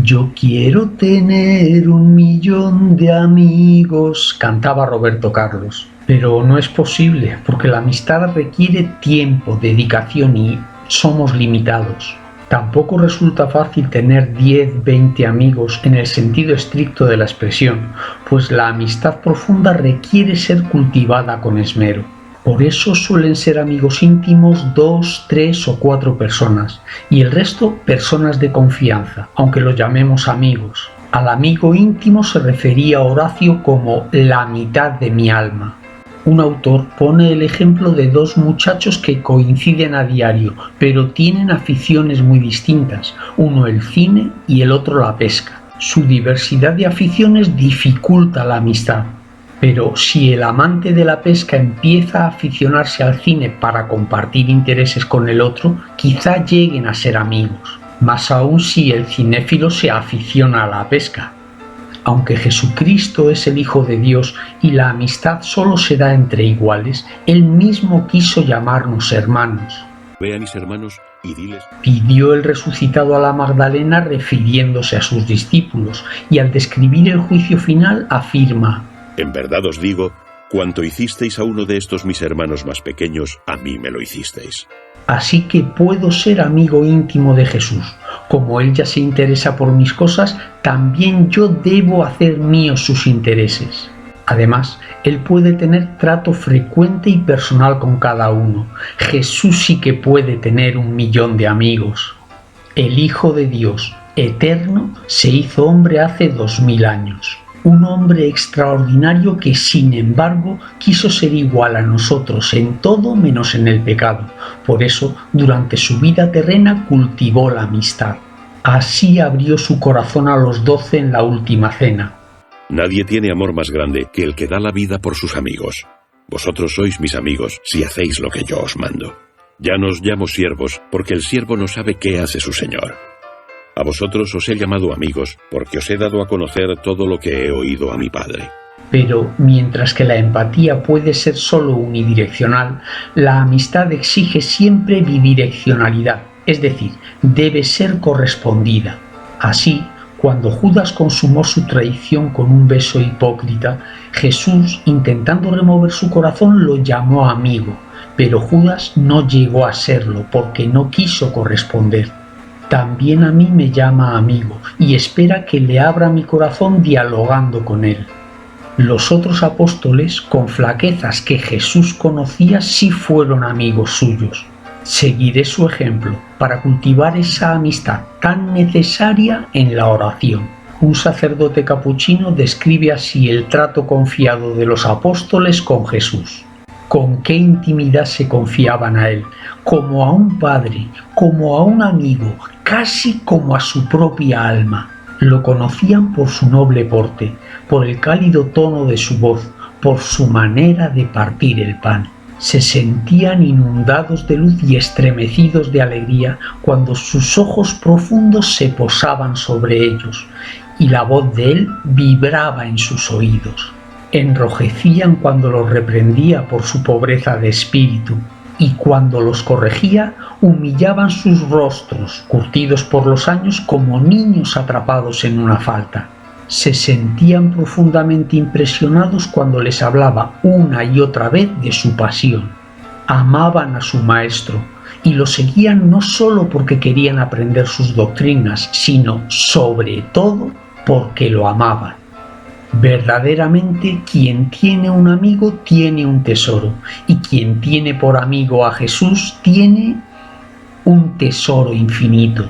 Yo quiero tener 1.000.000 de amigos, cantaba Roberto Carlos. Pero no es posible, porque la amistad requiere tiempo, dedicación y somos limitados. Tampoco resulta fácil tener 10, 20 amigos en el sentido estricto de la expresión, pues la amistad profunda requiere ser cultivada con esmero. Por eso suelen ser amigos íntimos 2, 3 o 4 personas, y el resto personas de confianza, aunque los llamemos amigos. Al amigo íntimo se refería Horacio como la mitad de mi alma. Un autor pone el ejemplo de 2 muchachos que coinciden a diario, pero tienen aficiones muy distintas, uno el cine y el otro la pesca. Su diversidad de aficiones dificulta la amistad, pero si el amante de la pesca empieza a aficionarse al cine para compartir intereses con el otro, quizá lleguen a ser amigos, más aún si el cinéfilo se aficiona a la pesca. Aunque Jesucristo es el Hijo de Dios y la amistad solo se da entre iguales, Él mismo quiso llamarnos hermanos. Ve a mis hermanos y diles, pidió el resucitado a la Magdalena refiriéndose a sus discípulos, y al describir el juicio final afirma: en verdad os digo, cuanto hicisteis a uno de estos mis hermanos más pequeños, a mí me lo hicisteis. Así que puedo ser amigo íntimo de Jesús. Como Él ya se interesa por mis cosas, también yo debo hacer míos sus intereses. Además, Él puede tener trato frecuente y personal con cada uno. Jesús sí que puede tener 1.000.000 de amigos. El Hijo de Dios, eterno, se hizo hombre hace 2000 años. Un hombre extraordinario que, sin embargo, quiso ser igual a nosotros en todo menos en el pecado. Por eso, durante su vida terrena cultivó la amistad. Así abrió su corazón a los 12 en la última cena. Nadie tiene amor más grande que el que da la vida por sus amigos. Vosotros sois mis amigos si hacéis lo que yo os mando. Ya no os llamo siervos, porque el siervo no sabe qué hace su señor. A vosotros os he llamado amigos, porque os he dado a conocer todo lo que he oído a mi Padre. Pero mientras que la empatía puede ser solo unidireccional, la amistad exige siempre bidireccionalidad, es decir, debe ser correspondida. Así, cuando Judas consumó su traición con un beso hipócrita, Jesús, intentando remover su corazón, lo llamó amigo, pero Judas no llegó a serlo porque no quiso corresponder. También a mí me llama amigo y espera que le abra mi corazón dialogando con él. Los otros apóstoles, con flaquezas que Jesús conocía, sí fueron amigos suyos. Seguiré su ejemplo para cultivar esa amistad tan necesaria en la oración. Un sacerdote capuchino describe así el trato confiado de los apóstoles con Jesús. Con qué intimidad se confiaban a él, como a un padre, como a un amigo, casi como a su propia alma. Lo conocían por su noble porte, por el cálido tono de su voz, por su manera de partir el pan. Se sentían inundados de luz y estremecidos de alegría cuando sus ojos profundos se posaban sobre ellos, y la voz de él vibraba en sus oídos. Enrojecían cuando los reprendía por su pobreza de espíritu, y cuando los corregía humillaban sus rostros, curtidos por los años como niños atrapados en una falta. Se sentían profundamente impresionados cuando les hablaba una y otra vez de su pasión. Amaban a su maestro y lo seguían no solo porque querían aprender sus doctrinas, sino sobre todo porque lo amaban. Verdaderamente, quien tiene un amigo tiene un tesoro, y quien tiene por amigo a Jesús tiene un tesoro infinito.